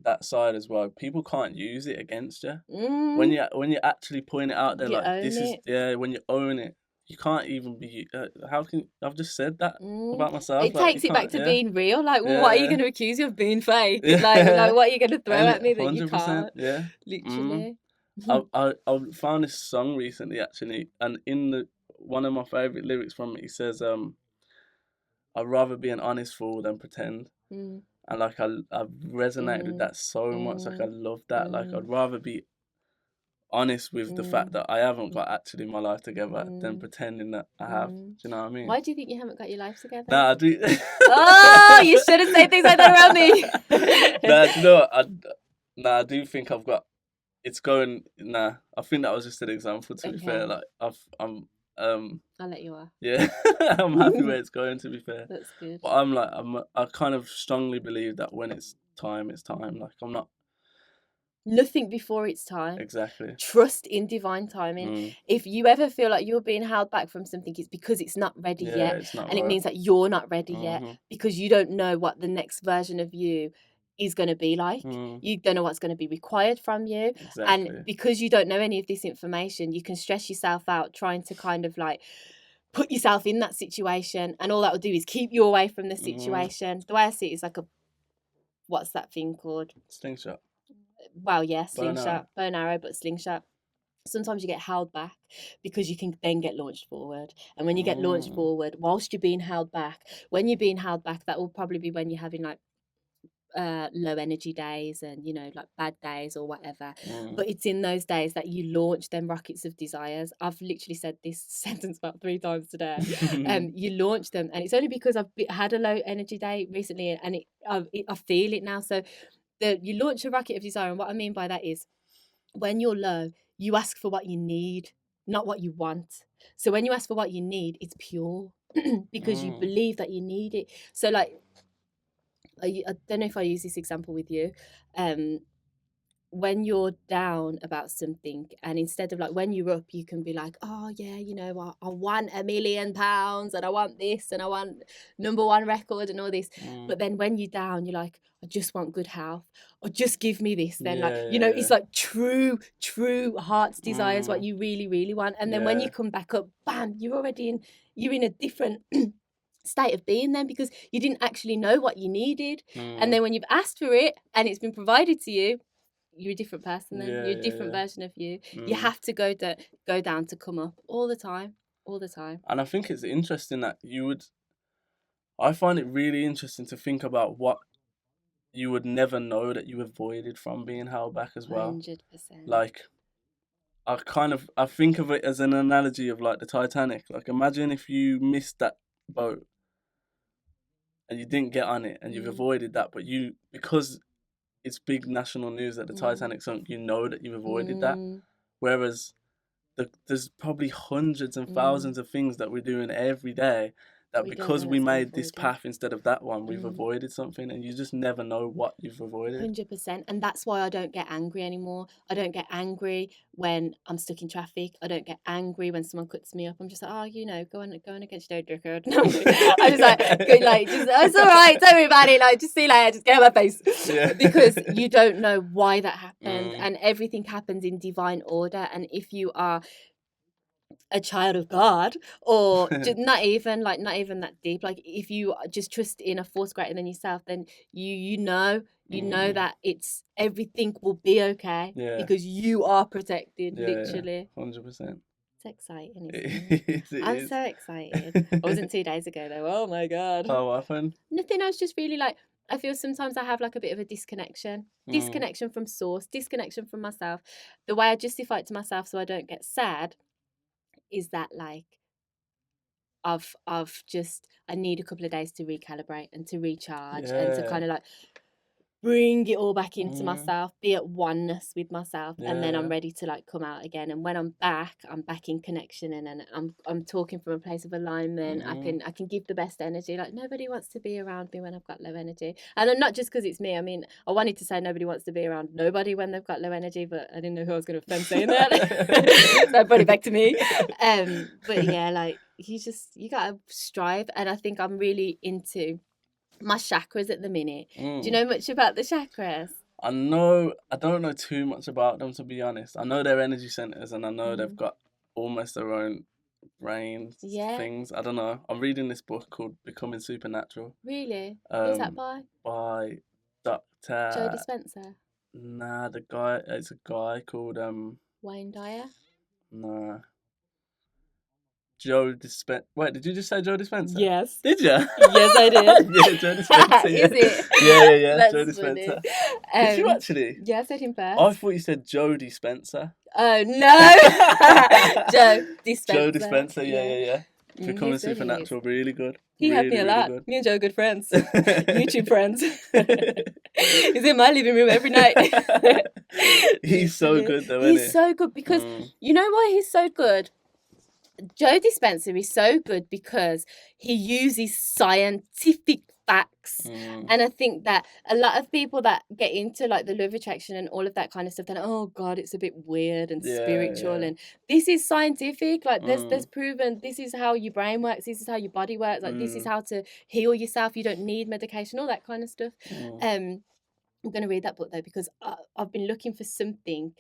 that side as well, people can't use it against you. When you actually point it out there, like this is when you own it, you can't even be. I've just said that about myself? It takes it back to being real. Like, well, what are you going to accuse you of being fake? Like, what are you going to throw at me that you can't? Yeah, literally. I found this song recently actually, and in one of my favorite lyrics from it, he says, "I'd rather be an honest fool than pretend." And like I've resonated with that so much. Like I love that. Like I'd rather be honest with the fact that I haven't got actually my life together than pretending that I have. Do you know what I mean? Why do you think you haven't got your life together? Nah, I do. Oh, you shouldn't say things like that around me. Nah, do you know what? I do think I've got. It's going. Nah, I think that was just an example. To be fair, like I'm. I'll let you off. Yeah, I'm happy where it's going. To be fair, that's good. But I kind of strongly believe that when it's time, it's time. Like I'm not. Nothing before it's time. Exactly. Trust in divine timing. If you ever feel like you're being held back from something, it's because it's not ready yet. It's not and it means that you're not ready yet, because you don't know what the next version of you is going to be like. You don't know what's going to be required from you. Exactly. And because you don't know any of this information, you can stress yourself out trying to kind of like put yourself in that situation, and all that will do is keep you away from the situation. The way I see it is like what's that thing called? Slingshot. Well, yeah, slingshot, bow and arrow, but slingshot. Sometimes you get held back because you can then get launched forward. And when you get launched forward, whilst you're being held back, when you're being held back, that will probably be when you're having like low energy days and, you know, like bad days or whatever. But it's in those days that you launch them rockets of desires. I've literally said this sentence about 3 times today. You launch them, and it's only because I've had a low energy day recently, and I feel it now. So you launch a rocket of desire, and what I mean by that is when you're low, you ask for what you need, not what you want. So when you ask for what you need, it's pure because you believe that you need it. So like, I don't know if I use this example with you. When you're down about something, and instead of like when you're up, you can be like, oh yeah, you know, I want £1 million and I want this and I want #1 record and all this. But then when you're down, you're like, I just want good health, or just give me this. Then it's like true heart's desires what you really, really want. And then when you come back up, bam, you're in a different state of being then, because you didn't actually know what you needed. And then when you've asked for it and it's been provided to you, you're a different person then. You're a different version of you. You have to go down to come up all the time. And I think it's interesting that I find it really interesting to think about what you would never know that you avoided from being held back as well. 100%. Like, I think of it as an analogy of like the Titanic. Like, imagine if you missed that boat and you didn't get on it and you've avoided that, but because it's big national news that the Titanic sunk, you know that you've avoided that. Whereas there's probably hundreds and thousands of things that we're doing every day that because we made this path instead of that one, we've avoided something, and you just never know what you've avoided. 100%. And that's why I don't get angry anymore. I don't get angry when I'm stuck in traffic. I don't get angry when someone cuts me up. I'm just like, oh, you know, go on against your record. No, I'm just like, good, like, just, oh, it's all right, don't worry about it. Like, just see you later, just get out of my face. Yeah. Because you don't know why that happened, and everything happens in divine order. And if you are a child of God, or just not even that deep, like if you just trust in a force greater than yourself, then you know that it's everything will be okay, because you are protected, literally. 100%. It's exciting, isn't it? I'm so excited. I wasn't 2 days ago though. Oh my god. How often? Nothing. I was just really like, I feel sometimes I have like a bit of a disconnection from source, disconnection from myself. The way I justify it to myself so I don't get sad is that like I've just, I need a couple of days to recalibrate and to recharge and to kind of like bring it all back into myself, be at oneness with myself, and then I'm ready to like come out again. And when I'm back in connection, and I'm talking from a place of alignment. I can give the best energy. Like, nobody wants to be around me when I've got low energy, and not just because it's me. I mean, I wanted to say nobody wants to be around nobody when they've got low energy, but I didn't know who I was going to offend saying that. So I brought it back to me. But yeah, like you gotta strive, and I think I'm really into my chakras at the minute. Do you know much about the chakras? I don't know too much about them, to be honest. I know they're energy centers, and I know they've got almost their own brain things. I don't know. I'm reading this book called Becoming Supernatural. Really? Who's that by? By Dr. Joe Dispenza. Nah, it's a guy called Wayne Dyer. Nah. Joe Dispenza. Wait, did you just say Joe Dispenza? Yes. Did you? Yes, I did. Yeah, Joe Dispenza. Yeah. Is it? Yeah. That's Joe Dispenza. Did you actually? Yeah, I said him first. I thought you said Jodie Spencer. Oh, no. Joe Dispenza. Joe Dispenza, yeah. Becoming Supernatural, really good. He helped me a lot. Me and Joe are good friends. YouTube friends. He's in my living room every night. He's so good though, isn't he? He's so good because, you know why he's so good? Joe Dispenza is so good because he uses scientific facts. And I think that a lot of people that get into like the law of attraction and all of that kind of stuff, they're like, oh God, it's a bit weird and spiritual. And this is scientific. Like there's proven, this is how your brain works. This is how your body works. Like this is how to heal yourself. You don't need medication, all that kind of stuff. I'm going to read that book though, because I've been looking for something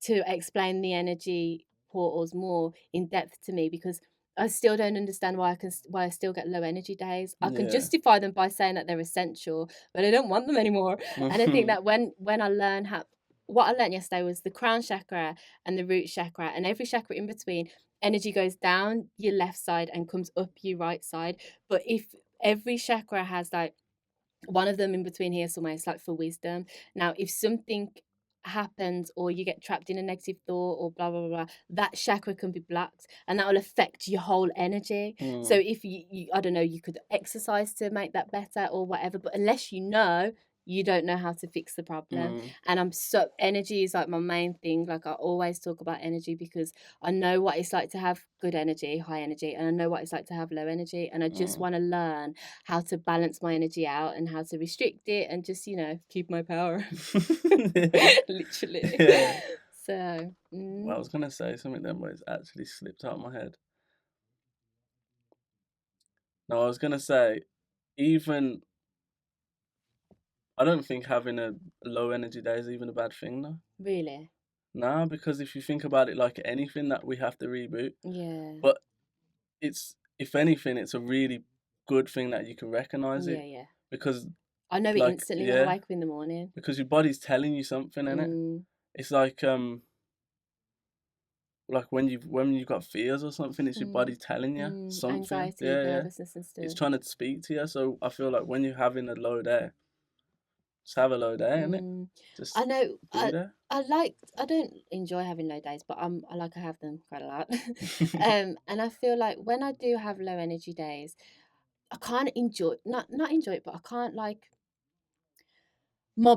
to explain the energy portals more in depth to me, because I still don't understand why I still get low energy days. I can justify them by saying that they're essential, but I don't want them anymore. And I think that when I learn what I learned yesterday was the crown chakra and the root chakra, and every chakra in between, energy goes down your left side and comes up your right side. But if every chakra has like one of them in between here somewhere, it's like for wisdom. Now, if something happens or you get trapped in a negative thought or blah blah blah, that chakra can be blocked, and that will affect your whole energy. So if you I don't know, you could exercise to make that better or whatever, but unless you don't know how to fix the problem. And energy is like my main thing. Like I always talk about energy because I know what it's like to have good energy, high energy, and I know what it's like to have low energy, and I just want to learn how to balance my energy out and how to restrict it and just, keep my power. Literally. Yeah. So well, I was gonna say something then, but it's actually slipped out of my head. No, I was gonna say, even I don't think having a low energy day is even a bad thing, though. Really? No, because if you think about it like anything that we have to reboot. Yeah. But if anything, it's a really good thing that you can recognise it. Yeah. Because I know it instantly when I wake up in the morning. Because your body's telling you something, innit? It's like when you've got fears or something, it's your body telling you something. Anxiety, nervousness and stuff. It's trying to speak to you. So I feel like when you're having a low day, just have a low day, innit? I know. I don't enjoy having low days, but I have them quite a lot. And I feel like when I do have low energy days, I can't enjoy not enjoy it, but I can't my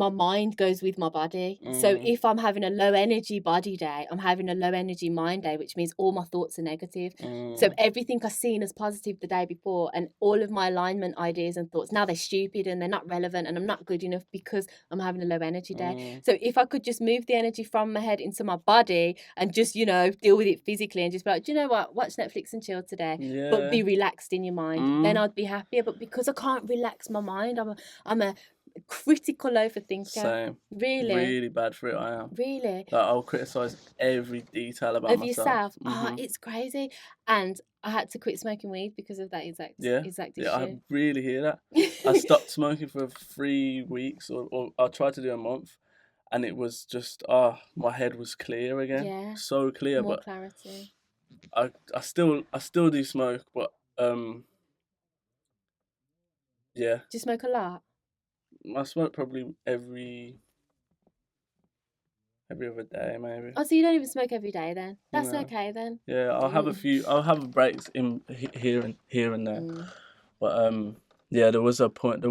mind goes with my body. So if I'm having a low energy body day, I'm having a low energy mind day, which means all my thoughts are negative. So everything I've seen as positive the day before, and all of my alignment ideas and thoughts, now they're stupid and they're not relevant and I'm not good enough because I'm having a low energy day. So if I could just move the energy from my head into my body and just, deal with it physically and just be like, do you know what? Watch Netflix and chill today, but be relaxed in your mind. Then I'd be happier. But because I can't relax my mind, I'm a critical overthinker. Same. Really bad for it. I am. Really. Like, I'll criticize every detail about of yourself. It's crazy. And I had to quit smoking weed because of that exact issue. I really hear that. I stopped smoking for 3 weeks, or I tried to do a month, and it was just my head was clear again. Yeah. So clear. More but clarity. I still do smoke, but yeah. Do you smoke a lot? I smoke probably every other day, maybe. Oh, so you don't even smoke every day then? That's okay then. Yeah, I'll have breaks in here and there. But yeah, there was a point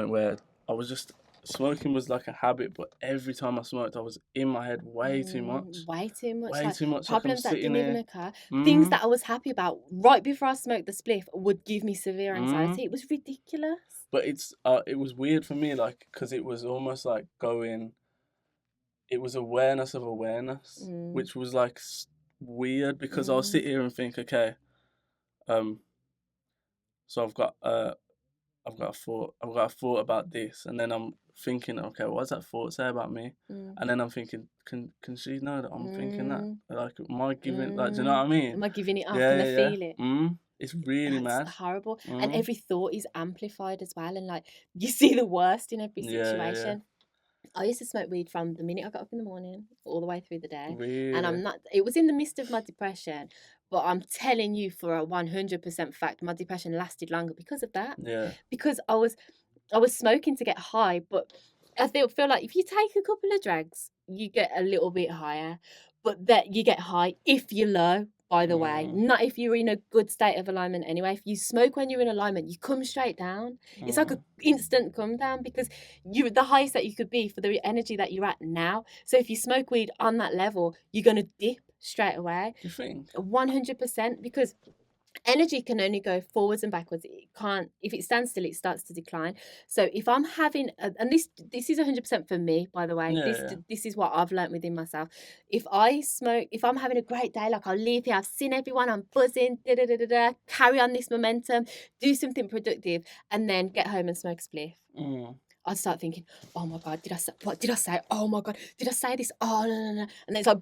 where I was just smoking was like a habit, but every time I smoked I was in my head way too much. Problems that didn't even occur. Things that I was happy about right before I smoked the spliff would give me severe anxiety. It was ridiculous. But it was weird for me, like, because it was almost like it was awareness of awareness, which was like weird, because I'll sit here and think, okay, so I've got a thought about this, and then I'm thinking, okay, what does that thought say about me? And then I'm thinking, can she know that I'm thinking that? Like, am I giving, like, do you know what I mean? Am I giving it up and I feel it? It's really mad. Horrible. And every thought is amplified as well, and like you see the worst in every situation. I used to smoke weed from the minute I got up in the morning all the way through the day. Really? And it was in the midst of my depression, but I'm telling you for a 100% fact, my depression lasted longer because of that. Yeah. Because I was smoking to get high, but I feel like if you take a couple of drags, you get a little bit higher, but that you get high if you're low. By the way, not if you're in a good state of alignment anyway. If you smoke when you're in alignment, you come straight down. It's like an instant come down, because you're the highest that you could be for the energy that you're at now. So if you smoke weed on that level, you're going to dip straight away. You think? 100%, because energy can only go forwards and backwards. It can't, if it stands still, it starts to decline. So if I'm having, and this is 100% for me, by the way, this is what I've learnt within myself. If I smoke, if I'm having a great day, like I'll leave here, I've seen everyone, I'm buzzing, carry on this momentum, do something productive, and then get home and smoke a spliff. I'd start thinking, oh my God, what did I say? Oh my God, did I say this? Oh, no. And then it's like,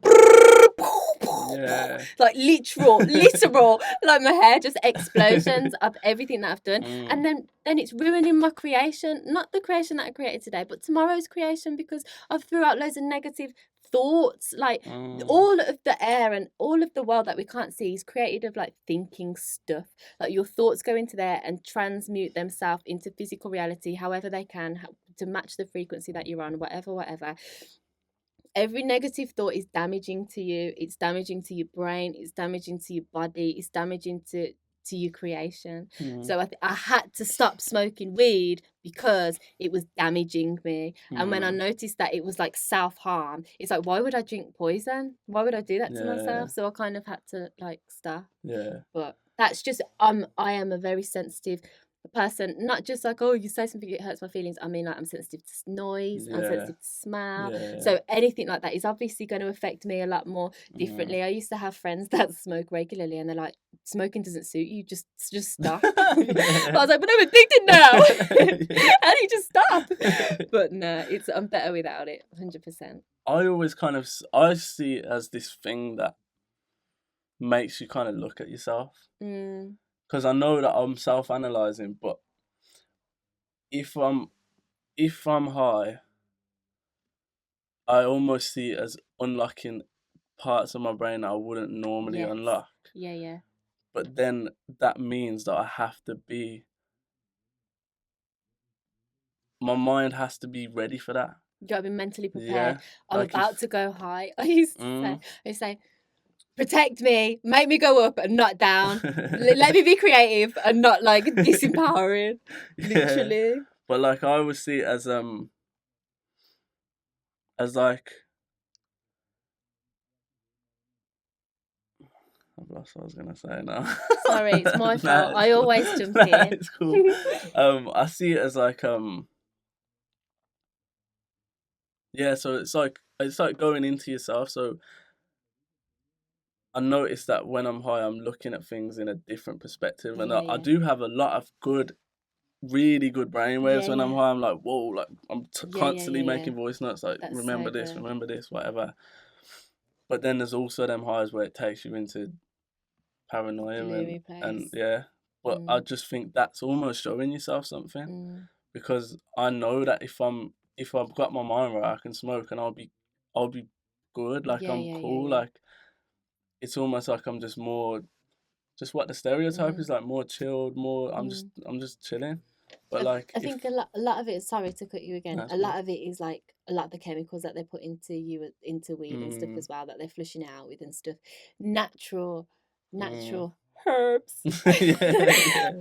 like literal, like my hair, just explosions of everything that I've done. And then it's ruining my creation, not the creation that I created today, but tomorrow's creation, because I've threw out loads of negative thoughts. Like all of the air and all of the world that we can't see is created of like thinking stuff. Like your thoughts go into there and transmute themselves into physical reality however they can, to match the frequency that you're on, whatever. Every negative thought is damaging to you. It's damaging to your brain. It's damaging to your body. It's damaging to your creation. So I had to stop smoking weed because it was damaging me. And when I noticed that it was like self-harm, it's like, why would I drink poison? Why would I do that to myself? So I kind of had to like stop. But that's just I am a very sensitive person, not just like, oh, you say something, it hurts my feelings. I mean, like, I'm sensitive to noise, I'm sensitive to smell. So anything like that is obviously going to affect me a lot more differently. I used to have friends that smoke regularly, and they're like, smoking doesn't suit you, just stop. I was like, but I'm addicted now. How do you just stop? But no, I'm better without it, 100%. I always I see it as this thing that makes you kind of look at yourself. Because I know that I'm self-analyzing, but if I'm high, I almost see it as unlocking parts of my brain that I wouldn't normally unlock. Yeah. But then that means that I have to be, my mind has to be ready for that. You gotta be mentally prepared. I'm like about to go high. I used to say, protect me, make me go up and not down. Let me be creative and not like disempowering. Literally. But like I always see it as like, I've lost what I was gonna say now. Sorry, it's my fault. I always jump in. It's cool. I see it as like yeah, so it's like going into yourself. So I notice that when I'm high, I'm looking at things in a different perspective, and I do have a lot of really good brainwaves when I'm high. I'm like, whoa, like I'm constantly making voice notes, like that's remember so this, remember this, whatever. But then there's also them highs where it takes you into paranoia and yeah. But I just think that's almost showing yourself something, because I know that if I've got my mind right, I can smoke and I'll be good. Like I'm cool. Like it's almost like I'm just more, just what the stereotype is, like more chilled, more. I'm just chilling. But like, I think a lot of it. Sorry to cut you again. A lot of it is like a lot of the chemicals that they put into weed and stuff as well, that they're flushing it out with and stuff. Natural herbs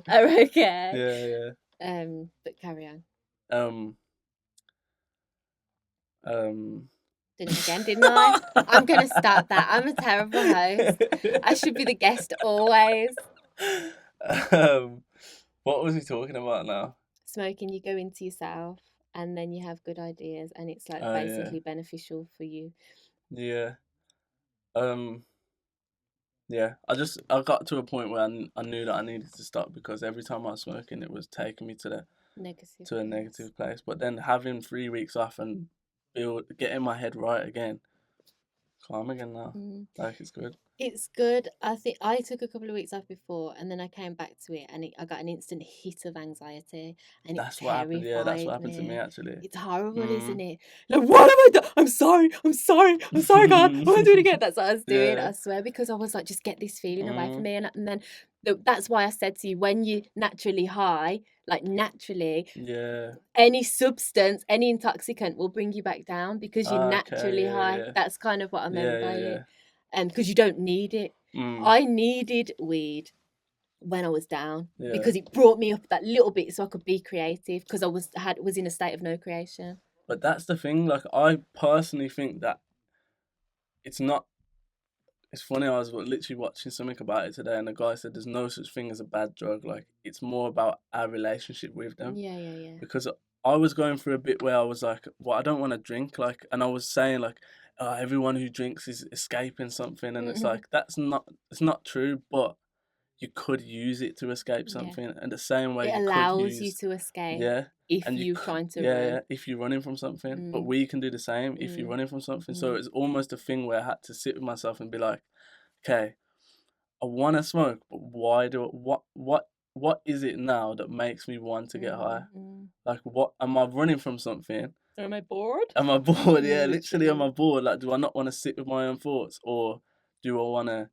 are okay. Yeah. But carry on. Did it again, didn't I? I'm gonna start that. I'm a terrible host. I should be the guest always. What was he talking about now? Smoking, you go into yourself and then you have good ideas, and it's like basically beneficial for you. Yeah. Yeah. I got to a point where I knew that I needed to stop, because every time I was smoking, it was taking me to a negative place. But then having 3 weeks off and getting my head right again, calm again now. Like it's good. It's good. I think I took a couple of weeks off before, and then I came back to it, and I got an instant hit of anxiety, and that's what happened. Yeah, that's what happened to me actually. It's horrible, isn't it? Like, what have I done? I'm sorry, God. I won't do it again. That's what I was doing. I swear, because I was like, just get this feeling away from me, and then that's why I said to you, when you naturally high, like naturally, any substance, any intoxicant will bring you back down, because you're naturally high. Yeah. That's kind of what I meant by it. Because you don't need it. I needed weed when I was down, because it brought me up that little bit so I could be creative, because I was in a state of no creation. But that's the thing. Like, I personally think that it's not. It's funny. I was literally watching something about it today, and the guy said there's no such thing as a bad drug. Like, it's more about our relationship with them. Yeah. Because I was going through a bit where I was like, well, I don't want to drink. Like, and I was saying like, everyone who drinks is escaping something, and it's like it's not true, but you could use it to escape something, and the same way it allows you to escape. If you're trying to run. If you're running from something, but we can do the same if you're running from something. So it's almost a thing where I had to sit with myself and be like, okay, I want to smoke, but why what is it now that makes me want to get high? Like, what am I running from something? Am I bored? Yeah, literally, am I bored? Like, do I not want to sit with my own thoughts, or do I want to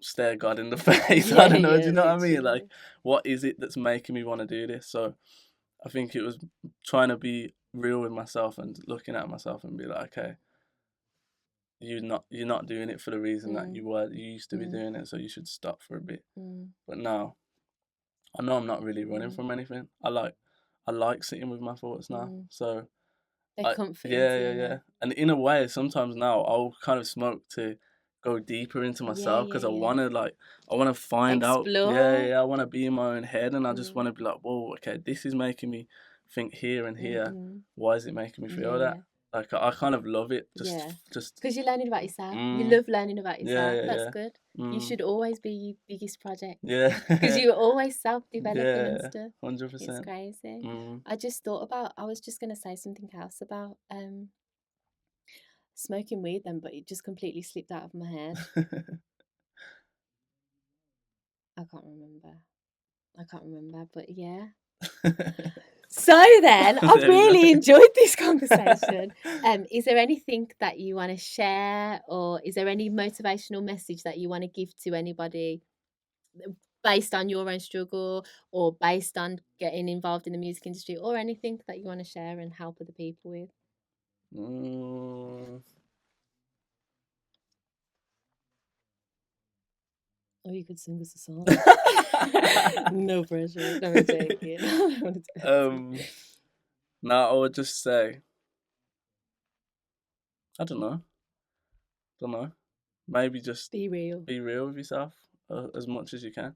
stare God in the face? I don't know. Do you know what I mean? Like, what is it that's making me want to do this? So I think it was trying to be real with myself and looking at myself and be like, okay, you're not doing it for the reason that you used to be doing it, so you should stop for a bit. But now I know I'm not really running from anything. I like sitting with my thoughts now. So they're comfy. Yeah. And in a way, sometimes now I'll kind of smoke to go deeper into myself, because I want to find explore. out. I want to be in my own head, and I just want to be like, whoa, okay, this is making me think here and here. Why is it making me feel that? Like, I kind of love it. Just because you're learning about yourself. You love learning about yourself. That's good. You should always be your biggest project. Because you're always self-developing and stuff. 100%. It's crazy. I just thought about. I was just gonna say something else about smoking weed then, but it just completely slipped out of my head. I can't remember, but yeah. So then, I've really enjoyed this conversation. Is there anything that you want to share, or is there any motivational message that you want to give to anybody based on your own struggle, or based on getting involved in the music industry, or anything that you want to share and help other people with? Or you could sing us a song. No pressure. No, I'm joking. No, I would just say, I don't know. Maybe just be real. Be real with yourself as much as you can.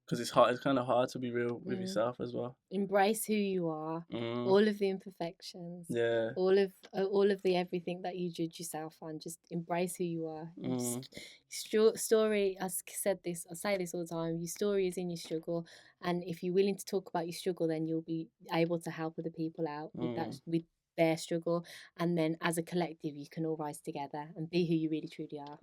Because it's hard. It's kind of hard to be real with yourself as well. Embrace who you are. All of the imperfections. Yeah. All of the everything that you judge yourself on. Just embrace who you are. Story. I say this all the time. Your story is in your struggle, and if you're willing to talk about your struggle, then you'll be able to help other people out with their struggle, and then as a collective, you can all rise together and be who you really truly are.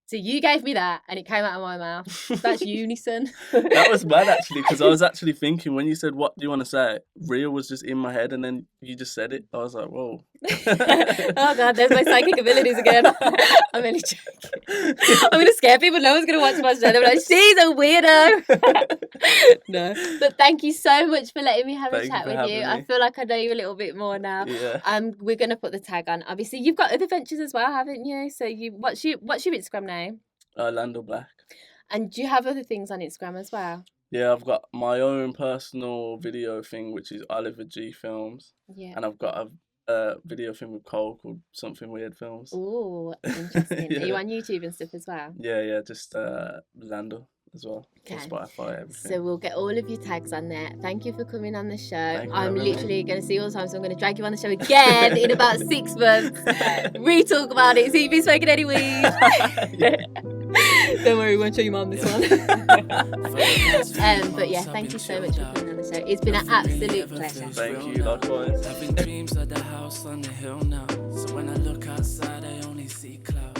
So you gave me that, and it came out of my mouth. That's unison. That was bad, actually, because I was actually thinking, when you said, what do you want to say? Real was just in my head, and then you just said it. I was like, whoa. Oh, God, there's my psychic abilities again. I'm only joking. I'm going to scare people. No one's going to watch my show. They're like, she's a weirdo. No. But thank you so much for letting me have a chat with you. I feel like I know you a little bit more now. Yeah. We're going to put the tag on. Obviously, you've got other ventures as well, haven't you? So what's your Instagram name? Lando Black. And do you have other things on Instagram as well? Yeah, I've got my own personal video thing, which is Oliver G Films. Yeah. And I've got a video thing with Cole called Something Weird Films. Oh, interesting. Yeah. Are you on YouTube and stuff as well? Yeah, just Lando as well. Okay. Spotify, everything. So we'll get all of your tags on there. Thank you for coming on the show. I'm literally going to see you all the time, so I'm going to drag you on the show again in about 6 months. Re-talk about it. See if you've been smoking any weed. Don't worry, we won't show your mum this one. But yeah, thank you so much for coming on the show. It's been an absolute pleasure. Thank you, likewise. Having dreams of the house on the hill now. So when I look outside, I only see clouds.